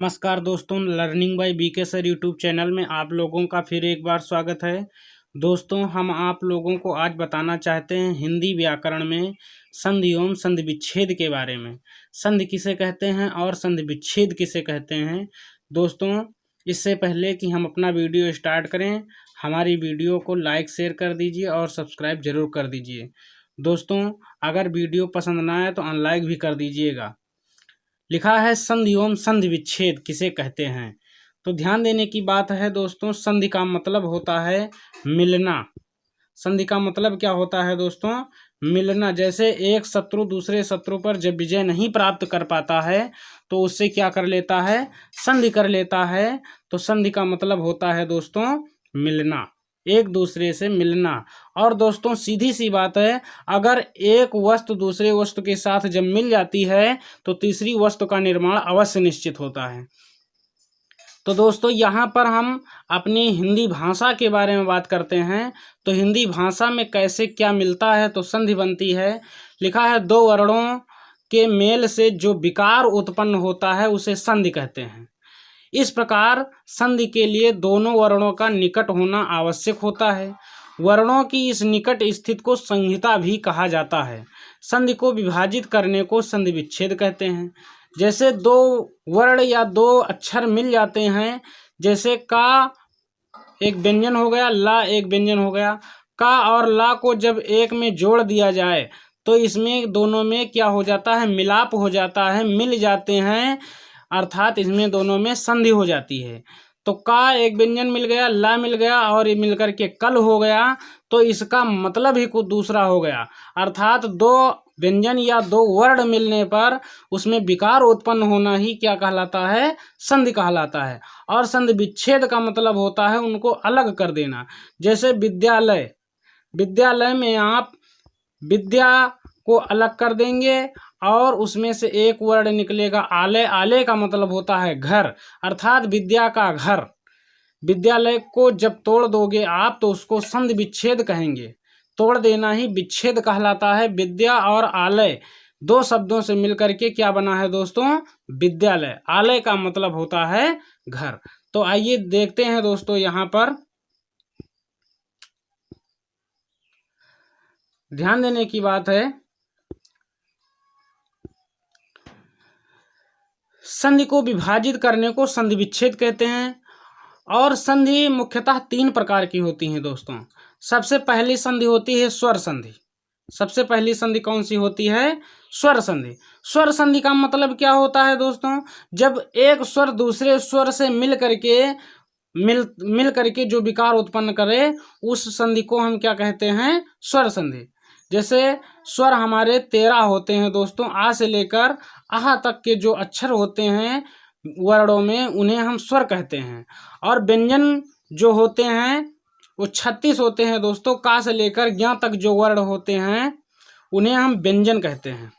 नमस्कार दोस्तों, learning by BK sir YouTube channel में आप लोगों का फिर एक बार स्वागत है। दोस्तों, हम आप लोगों को आज बताना चाहते हैं हिंदी व्याकरण में संधि एवं संधि विच्छेद के बारे में। संधि किसे कहते हैं और संधि विच्छेद किसे कहते हैं। दोस्तों, इससे पहले कि हम अपना वीडियो स्टार्ट करें, हमारी वीडियो को लाइक शेयर कर दीजिए और सब्सक्राइब जरूर कर दीजिए। दोस्तों, अगर वीडियो पसंद ना आए तो अनलाइक भी कर दीजिएगा। लिखा है संधि एवं संधि विच्छेद किसे कहते हैं। तो ध्यान देने की बात है दोस्तों, संधि का मतलब होता है मिलना। संधि का मतलब क्या होता है दोस्तों? मिलना। जैसे एक शत्रु दूसरे शत्रु पर जब विजय नहीं प्राप्त कर पाता है तो उससे क्या कर लेता है? संधि कर लेता है। तो संधि का मतलब होता है दोस्तों मिलना, एक दूसरे से मिलना। और दोस्तों सीधी सी बात है, अगर एक वस्तु दूसरे वस्तु के साथ जब मिल जाती है तो तीसरी वस्तु का निर्माण अवश्य निश्चित होता है। तो दोस्तों यहाँ पर हम अपनी हिंदी भाषा के बारे में बात करते हैं। तो हिंदी भाषा में कैसे क्या मिलता है तो संधि बनती है। लिखा है दो वर्णों के मेल से जो विकार उत्पन्न होता है उसे संधि कहते हैं। इस प्रकार संधि के लिए दोनों वर्णों का निकट होना आवश्यक होता है। वर्णों की इस निकट स्थिति को संहिता भी कहा जाता है। संधि को विभाजित करने को संधि विच्छेद कहते हैं। जैसे दो वर्ण या दो अक्षर मिल जाते हैं, जैसे का एक व्यंजन हो गया, ला एक व्यंजन हो गया। का और ला को जब एक में जोड़ दिया जाए तो इसमें दोनों में क्या हो जाता है? मिलाप हो जाता है, मिल जाते हैं, अर्थात इसमें दोनों में संधि हो जाती है। तो का एक व्यंजन मिल गया, ला मिल गया और ये मिलकर के कल हो गया, तो इसका मतलब ही कुछ दूसरा हो गया। अर्थात दो व्यंजन या दो वर्ण मिलने पर उसमें विकार उत्पन्न होना ही क्या कहलाता है? संधि कहलाता है। और संधि विच्छेद का मतलब होता है उनको अलग कर देना। जैसे विद्यालय, विद्यालय में आप विद्या को अलग कर देंगे और उसमें से एक वर्ण निकलेगा आलय। आलय का मतलब होता है घर, अर्थात विद्या का घर। विद्यालय को जब तोड़ दोगे आप तो उसको संधि विच्छेद कहेंगे। तोड़ देना ही विच्छेद कहलाता है। विद्या और आलय दो शब्दों से मिलकर के क्या बना है दोस्तों? विद्यालय। आलय का मतलब होता है घर। तो आइए देखते हैं दोस्तों, यहाँ पर ध्यान देने की बात है, संधि को विभाजित करने को संधि विच्छेद कहते हैं। और संधि मुख्यतः तीन प्रकार की होती हैं दोस्तों। सबसे पहली संधि होती है स्वर संधि। सबसे पहली संधि कौन सी होती है? स्वर संधि। स्वर संधि का मतलब क्या होता है दोस्तों? जब एक स्वर दूसरे स्वर से मिल करके जो विकार उत्पन्न करे उस संधि को हम क्या कहते हैं? स्वर संधि। जैसे स्वर हमारे 13 होते हैं दोस्तों। आ से लेकर आह तक के जो अक्षर होते हैं वर्णों में उन्हें हम स्वर कहते हैं। और व्यंजन जो होते हैं वो 36 होते हैं दोस्तों। का से लेकर ज्ञ तक जो वर्ण होते हैं उन्हें हम व्यंजन कहते हैं।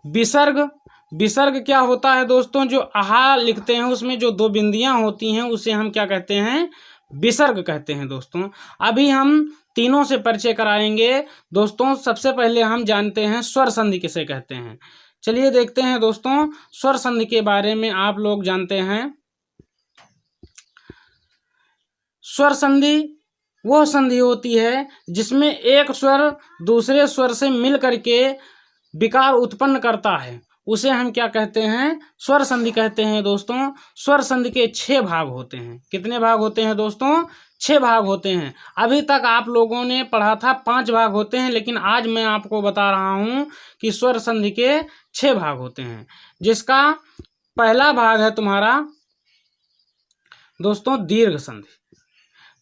विसर्ग, विसर्ग क्या होता है दोस्तों? जो आहा लिखते हैं उसमें जो दो बिंदियां होती हैं उसे हम क्या कहते हैं? विसर्ग कहते हैं दोस्तों। अभी हम तीनों से परिचय कराएंगे दोस्तों। सबसे पहले हम जानते हैं स्वर संधि किसे कहते हैं। चलिए देखते हैं दोस्तों स्वर संधि के बारे में। आप लोग जानते हैं स्वर संधि वो संधि होती है जिसमें एक स्वर दूसरे स्वर से मिल करके विकार उत्पन्न करता है, उसे हम क्या कहते हैं? स्वर संधि कहते हैं दोस्तों। स्वर संधि के 6 भाग होते हैं। कितने भाग होते हैं दोस्तों? 6 भाग होते हैं। अभी तक आप लोगों ने पढ़ा था 5 भाग होते हैं, लेकिन आज मैं आपको बता रहा हूं कि स्वर संधि के 6 भाग होते हैं। जिसका पहला भाग है तुम्हारा दोस्तों दीर्घ संधि।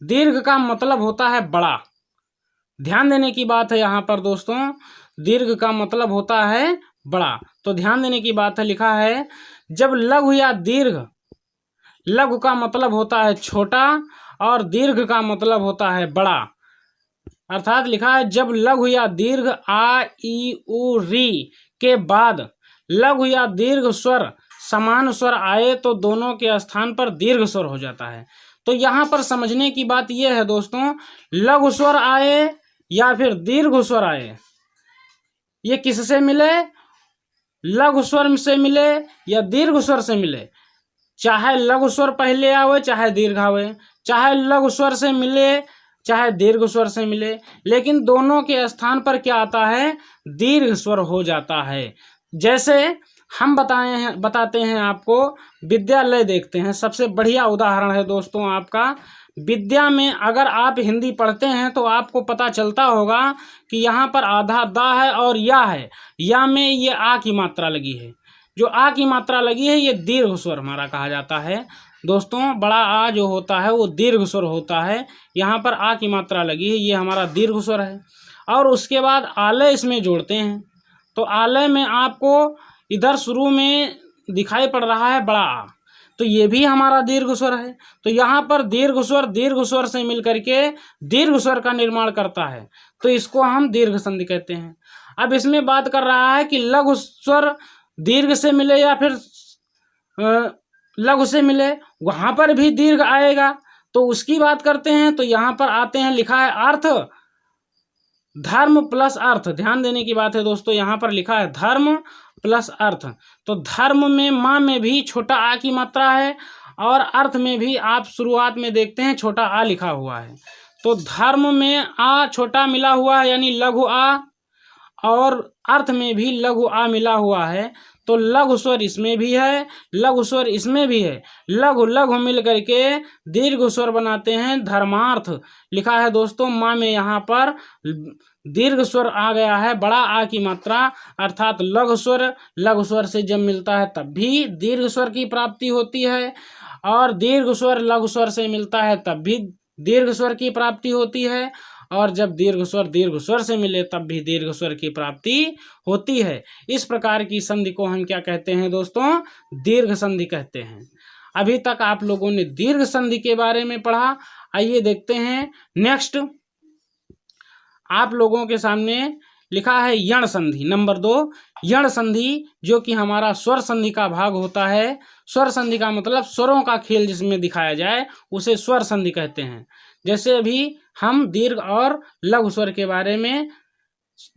दीर्घ का मतलब होता है बड़ा। ध्यान देने की बात है यहाँ पर दोस्तों, दीर्घ का मतलब होता है बड़ा। तो ध्यान देने की बात है, लिखा है जब लघु या दीर्घ, लघु का मतलब होता है छोटा और दीर्घ का मतलब होता है बड़ा। अर्थात लिखा है जब लघु या दीर्घ आ ई उ री के बाद लघु या दीर्घ स्वर समान स्वर आए तो दोनों के स्थान पर दीर्घ स्वर हो जाता है। तो यहाँ पर समझने की बात यह है दोस्तों, लघु स्वर आए या फिर दीर्घ स्वर आए, ये किससे मिले? लघु स्वर से मिले या दीर्घ स्वर से मिले, चाहे लघु स्वर पहले आवे चाहे दीर्घ आवे, चाहे लघु स्वर से मिले चाहे दीर्घ स्वर से मिले, लेकिन दोनों के स्थान पर क्या आता है, दीर्घ स्वर हो जाता है। जैसे हम बताते हैं आपको, विद्यालय देखते हैं, सबसे बढ़िया उदाहरण है दोस्तों आपका। विद्या में अगर आप हिंदी पढ़ते हैं तो आपको पता चलता होगा कि यहाँ पर आधा दा है और या है, या में ये आ की मात्रा लगी है। जो आ की मात्रा लगी है ये दीर्घ स्वर हमारा कहा जाता है दोस्तों। बड़ा आ जो होता है वो दीर्घ स्वर होता है, यहाँ पर आ की मात्रा लगी है, ये हमारा दीर्घ स्वर है। और उसके बाद आलय इसमें जोड़ते हैं, तो आलय में आपको इधर शुरू में दिखाई पड़ रहा है बड़ा आ, तो ये भी हमारा दीर्घ स्वर है। तो यहाँ पर दीर्घ स्वर से मिलकर के दीर्घ स्वर का निर्माण करता है, तो इसको हम दीर्घ संधि कहते हैं। अब इसमें बात कर रहा है कि लघु स्वर दीर्घ से मिले या फिर लघु से मिले, वहां पर भी दीर्घ आएगा, तो उसकी बात करते हैं। तो यहाँ पर आते हैं, लिखा है अर्थ, धर्म प्लस अर्थ। ध्यान देने की बात है दोस्तों, यहाँ पर लिखा है धर्म प्लस अर्थ। तो धर्म में माँ में भी छोटा आ की मात्रा है, और अर्थ में भी आप शुरुआत में देखते हैं छोटा आ लिखा हुआ है। तो धर्म में आ छोटा मिला हुआ है यानी लघु आ, और अर्थ में भी लघु आ मिला हुआ है, तो लघु स्वर इसमें भी है, लघु स्वर इसमें भी है, लघु लघु मिल करके दीर्घ स्वर बनाते हैं धर्मार्थ। लिखा है दोस्तों, माँ में यहाँ पर दीर्घ स्वर आ गया है, बड़ा आ की मात्रा, अर्थात लघु स्वर से जब मिलता है तब भी दीर्घ स्वर की प्राप्ति होती है, और दीर्घ स्वर लघु स्वर से मिलता है तब भी दीर्घ स्वर की प्राप्ति होती है, और जब दीर्घ स्वर से मिले तब भी दीर्घ स्वर की प्राप्ति होती है। इस प्रकार की संधि को हम क्या कहते हैं दोस्तों, दीर्घ संधि कहते हैं। अभी तक आप लोगों ने दीर्घ संधि के बारे में पढ़ा। आइए देखते हैं नेक्स्ट, आप लोगों के सामने लिखा है यण संधि। नंबर 2, यण संधि, जो कि हमारा स्वर संधि का भाग होता है। स्वर संधि का मतलब स्वरों का खेल जिसमें दिखाया जाए उसे स्वर संधि कहते हैं। जैसे अभी हम दीर्घ और लघु स्वर के बारे में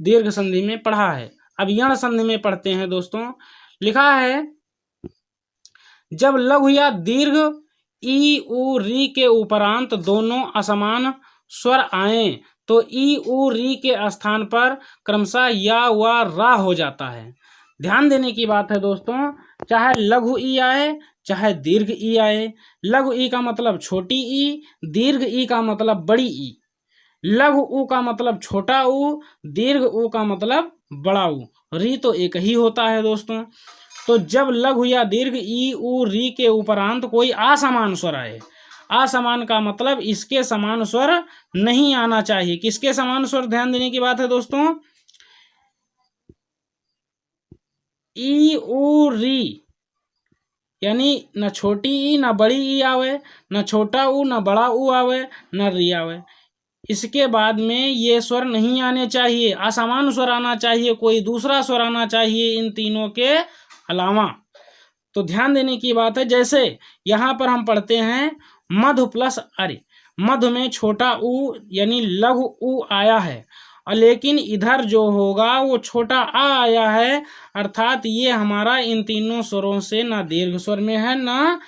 दीर्घ संधि में पढ़ा है, अब यण संधि में पढ़ते हैं दोस्तों। लिखा है, जब लघु या दीर्घ ई उ री के उपरांत दोनों असमान स्वर आए तो ई उ री के स्थान पर क्रमशः या व रा हो जाता है। ध्यान देने की बात है दोस्तों, चाहे लघु ई आए चाहे दीर्घ ई आए, लघु ई का मतलब छोटी ई, दीर्घ ई का मतलब बड़ी ई, लघु उ का मतलब छोटा उ, दीर्घ उ का मतलब बड़ा उ, री तो एक ही होता है दोस्तों। तो जब लघु या दीर्घ ई उ री के उपरांत कोई असमान स्वर आए, असमान का मतलब इसके समान स्वर नहीं आना चाहिए। किसके समान स्वर, ध्यान देने की बात है दोस्तों, ई उ री यानी न छोटी ई न बड़ी ई आवे, न छोटा उ न बड़ा उ आवे, न री आवे। इसके बाद में ये स्वर नहीं आने चाहिए, असमान स्वर आना चाहिए, कोई दूसरा स्वर आना चाहिए इन तीनों के अलावा। तो ध्यान देने की बात है, जैसे यहाँ पर हम पढ़ते हैं मधु प्लस अरे, मधु में छोटा उ यानी लघु उ आया है, और लेकिन इधर जो होगा वो छोटा आ आया है, अर्थात ये हमारा इन तीनों स्वरों से ना दीर्घ स्वर में है ना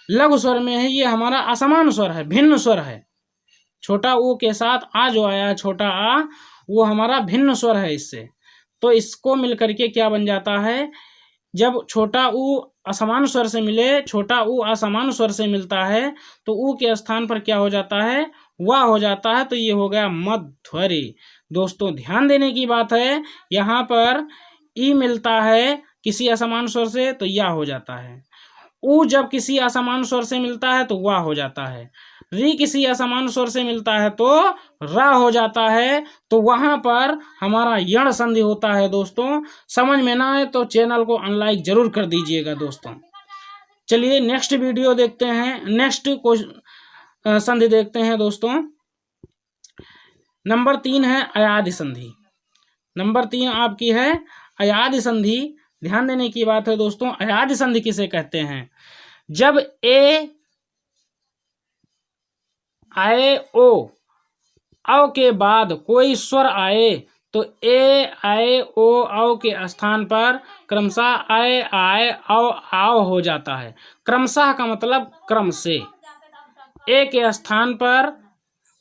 लघु स्वर में है, ये हमारा असमान स्वर है, भिन्न स्वर है। छोटा ऊ के साथ आ जो आया है छोटा आ, वो हमारा भिन्न स्वर है इससे। तो इसको मिलकर के क्या बन जाता है, जब छोटा ऊ असमान स्वर से मिले, छोटा ऊ असमान स्वर से मिलता है तो ऊ के स्थान पर क्या हो जाता है, वाह हो जाता है, तो ये हो गया मध्वरी। दोस्तों ध्यान देने की बात है, यहाँ पर ई मिलता है किसी असमान स्वर से तो या हो जाता है, ऊ जब किसी असमान स्वर से मिलता है तो वाह हो जाता है, री किसी असमान स्वर से मिलता है तो रा हो जाता है। तो वहां पर हमारा यण संधि होता है दोस्तों। समझ में ना आए तो चैनल को अनलाइक जरूर कर दीजिएगा दोस्तों। चलिए नेक्स्ट वीडियो देखते हैं, नेक्स्ट संधि देखते हैं दोस्तों। नंबर 3 है अयादि संधि। नंबर 3 आपकी है अयादि संधि। ध्यान देने की बात है दोस्तों, अयादि संधि किसे कहते हैं, जब ए आए ओ अव के बाद कोई स्वर आए तो ए आए ओ औ के स्थान पर क्रमशः आए आए औ आओ हो जाता है। क्रमशः का मतलब क्रम से। ए के स्थान पर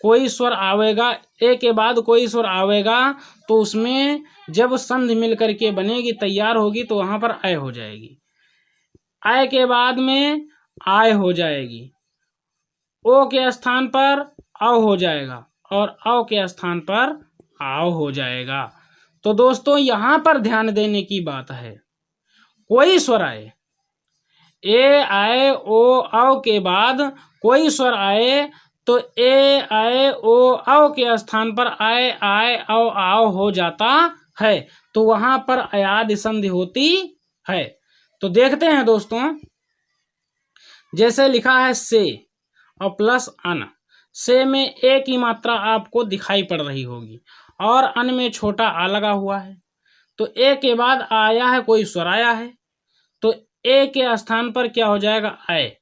कोई स्वर आवेगा, ए के बाद कोई स्वर आवेगा तो उसमें जब संधि मिल करके बनेगी, तैयार होगी, तो वहां पर आय हो जाएगी। आय के बाद में आय हो जाएगी। ओ के स्थान पर औ हो जाएगा और औ के स्थान पर आओ हो जाएगा। तो दोस्तों यहां पर ध्यान देने की बात है, कोई स्वर आए, ए आए ओ औ के बाद कोई स्वर आए तो ए आए ओ औ के स्थान पर आए आए औ आओ हो जाता है, तो वहां पर अयाद संधि होती है। तो देखते हैं दोस्तों, जैसे लिखा है से और प्लस अन। से में ए की मात्रा आपको दिखाई पड़ रही होगी और अन में छोटा आ लगा हुआ है। तो ए के बाद आया है, कोई स्वर आया है, तो ए के स्थान पर क्या हो जाएगा, आय,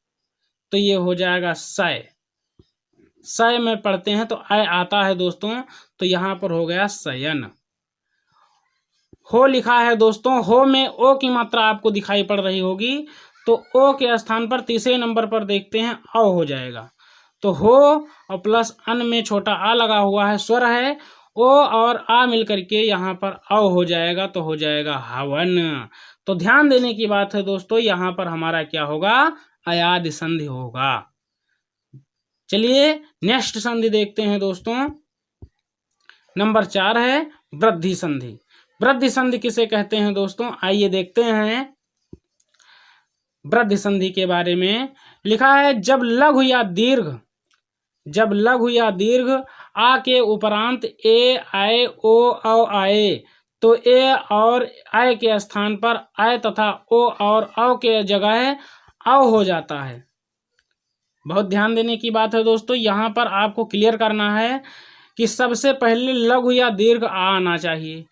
तो ये हो जाएगा सय। सय में पढ़ते हैं तो आय आता है दोस्तों, तो यहां पर हो गया सयन। हो लिखा है दोस्तों, हो में ओ की मात्रा आपको दिखाई पड़ रही होगी, तो ओ के स्थान पर तीसरे नंबर पर देखते हैं औ हो जाएगा। तो हो और प्लस अन में छोटा आ लगा हुआ है, स्वर है, ओ और आ मिलकर के यहाँ पर औ हो जाएगा, तो हो जाएगा हवन। तो ध्यान देने की बात है दोस्तों, यहाँ पर हमारा क्या होगा, अयाद संधि होगा। चलिए नेक्स्ट संधि देखते हैं दोस्तों। नंबर 4 है वृद्धि संधि। वृद्धि संधि किसे कहते हैं दोस्तों, आइए देखते हैं वृद्धि संधि के बारे में। लिखा है जब लघु या दीर्घ आ के उपरांत ए आए ओ औ आए तो ए और आय के स्थान पर आय तथा ओ और औ के जगह औ हो जाता है। बहुत ध्यान देने की बात है दोस्तों, यहाँ पर आपको क्लियर करना है कि सबसे पहले लघु या दीर्घ आना चाहिए।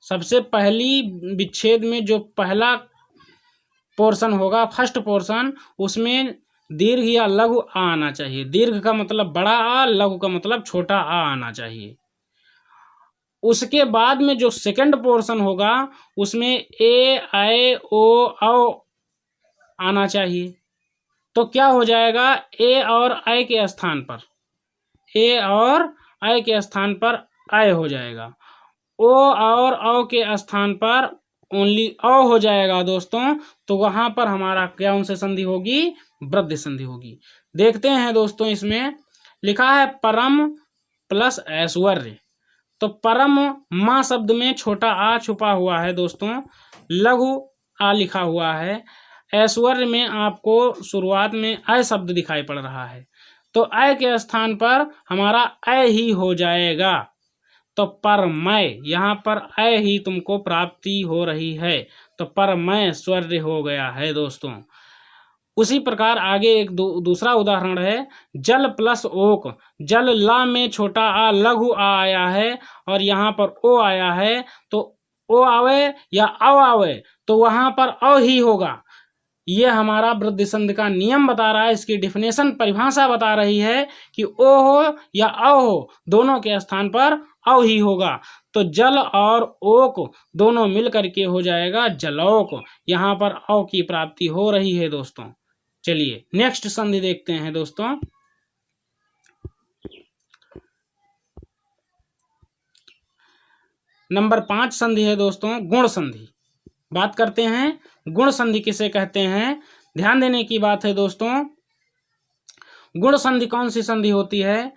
सबसे पहली विच्छेद में जो पहला पोर्शन होगा, फर्स्ट पोर्शन, उसमें दीर्घ या लघु आ आना चाहिए। दीर्घ का मतलब बड़ा आ, लघु का मतलब छोटा आ आना चाहिए। उसके बाद में जो सेकंड पोर्शन होगा, उसमें ए आए ओ औ आना चाहिए। तो क्या हो जाएगा, ए और आय के स्थान पर, ए और आय के स्थान पर आय हो जाएगा। ओ और औ के स्थान पर ओनली औ हो जाएगा दोस्तों। तो वहां पर हमारा क्या उनसे संधि होगी, वृद्धि संधि होगी। देखते हैं दोस्तों, इसमें लिखा है परम प्लस ऐश्वर्य। तो परम मां शब्द में छोटा आ छुपा हुआ है दोस्तों, लघु आ लिखा हुआ है। ऐश्वर्य में आपको शुरुआत में अय शब्द दिखाई पड़ रहा है, तो अय के स्थान पर हमारा अय ही हो जाएगा। तो परमय, यहाँ पर अय ही तुमको प्राप्ति हो रही है, तो परमय स्वर्य हो गया है दोस्तों। उसी प्रकार आगे एक दूसरा उदाहरण है, जल प्लस ओक। जल ला में छोटा आ लघु आ आया है और यहाँ पर ओ आया है, तो ओ आवे या औ आवे तो वहां पर औ ही होगा। ये हमारा वृद्धि संधि का नियम बता रहा है, इसकी डिफिनेशन परिभाषा बता रही है कि ओ हो या औ हो, दोनों के स्थान पर औ ही होगा। तो जल और ओक दोनों मिल करके हो जाएगा जलौक। यहाँ पर औ की प्राप्ति हो रही है दोस्तों। चलिए नेक्स्ट संधि देखते हैं दोस्तों। नंबर 5 संधि है दोस्तों, गुण संधि। बात करते हैं गुण संधि किसे कहते हैं। ध्यान देने की बात है दोस्तों, गुण संधि कौन सी संधि होती है,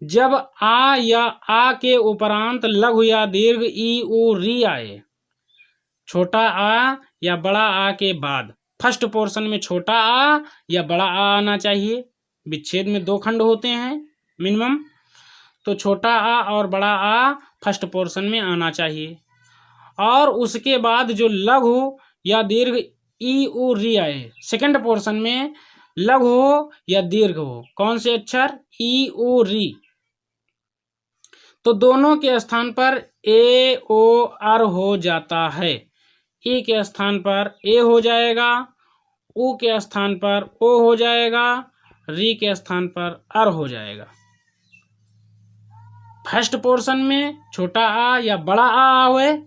जब आ या आ के उपरांत लघु या दीर्घ ई उ री आए। छोटा आ या बड़ा आ के बाद फर्स्ट पोर्शन में छोटा आ या बड़ा आ आना चाहिए। विच्छेद में 2 खंड होते हैं मिनिमम, तो छोटा आ और बड़ा आ फर्स्ट पोर्शन में आना चाहिए। और उसके बाद जो लघु या दीर्घ ई उ री आए, सेकंड पोर्शन में लघु हो या दीर्घ हो, कौन से अक्षर, ई उ री, तो दोनों के स्थान पर ए ओ अर हो जाता है। ई के स्थान पर ए हो जाएगा, उ के स्थान पर ओ हो जाएगा, री के स्थान पर अर हो जाएगा। फर्स्ट पोर्शन में छोटा आ या बड़ा आ आवे,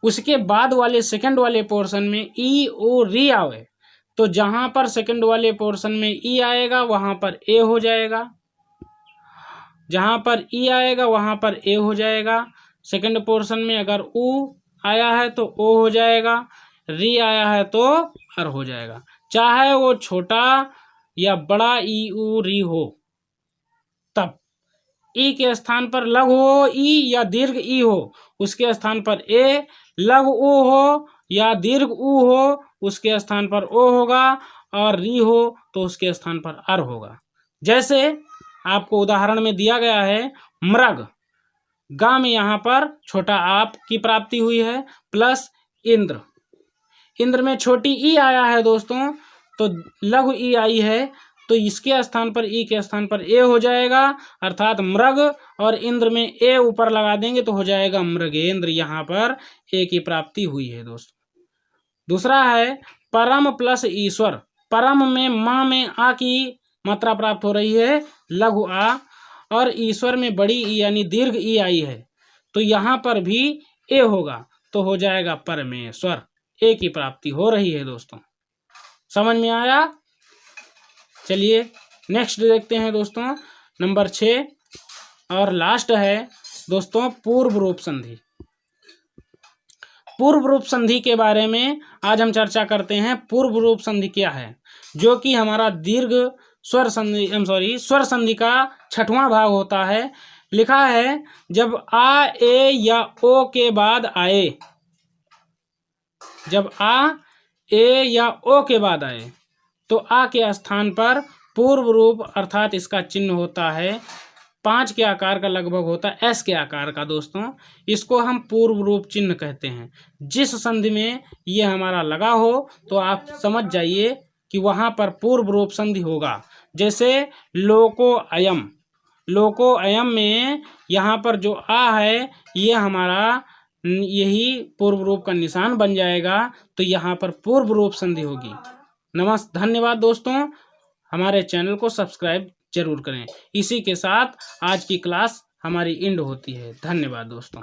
उसके बाद वाले सेकंड वाले पोर्शन में ई ओ री आवे, तो जहां पर सेकंड वाले पोर्शन में ई आएगा वहां पर ए हो जाएगा, जहां पर ई आएगा वहां पर ए हो जाएगा। सेकंड पोर्शन में अगर ऊ आया है तो ओ हो जाएगा, री आया है तो अर हो जाएगा, चाहे वो छोटा या बड़ा ई ऊ री हो। तब ई के स्थान पर लघु हो ई या दीर्घ ई हो, उसके स्थान पर ए, लघु ऊ हो या दीर्घ ऊ हो, उसके स्थान पर ओ होगा, और री हो तो उसके स्थान पर अर होगा। जैसे आपको उदाहरण में दिया गया है मृग, गा में यहाँ पर छोटा आप की प्राप्ति हुई है, प्लस इंद्र, इंद्र में छोटी ई आया है दोस्तों, तो लघु ई आई है, तो इसके स्थान पर ई के स्थान पर ए हो जाएगा, अर्थात मृग, और इंद्र में ए ऊपर लगा देंगे तो हो जाएगा मृगेंद्र। यहाँ पर ए की प्राप्ति हुई है दोस्तों। दूसरा है परम प्लस ईश्वर, परम में माँ में आ की मात्रा प्राप्त हो रही है, लघु आ, और ईश्वर में बड़ी ई यानी दीर्घ ई आई है, तो यहाँ पर भी ए होगा, तो हो जाएगा परमेश्वर। ए की प्राप्ति हो रही है दोस्तों। समझ में आया? चलिए नेक्स्ट देखते हैं दोस्तों, नंबर 6 और लास्ट है दोस्तों पूर्व रूप संधि। पूर्व रूप संधि के बारे में आज हम चर्चा करते हैं। पूर्व रूप संधि क्या है, जो कि हमारा दीर्घ स्वर संधि स्वर संधि का 6वां भाग होता है। लिखा है जब आ ए या ओ के बाद आए, जब आ ए या ओ के बाद आए तो आ के स्थान पर पूर्व रूप अर्थात इसका चिन्ह होता है 5 के आकार का, लगभग होता है एस के आकार का दोस्तों, इसको हम पूर्व रूप चिन्ह कहते हैं। जिस संधि में ये हमारा लगा हो तो आप समझ जाइए कि वहाँ पर पूर्व रूप संधि होगा। जैसे लोको अयम, लोको अयम में यहाँ पर जो आ है ये हमारा यही पूर्व रूप का निशान बन जाएगा, तो यहाँ पर पूर्व रूप संधि होगी। धन्यवाद दोस्तों, हमारे चैनल को सब्सक्राइब जरूर करें। इसी के साथ आज की क्लास हमारी एंड होती है। धन्यवाद दोस्तों।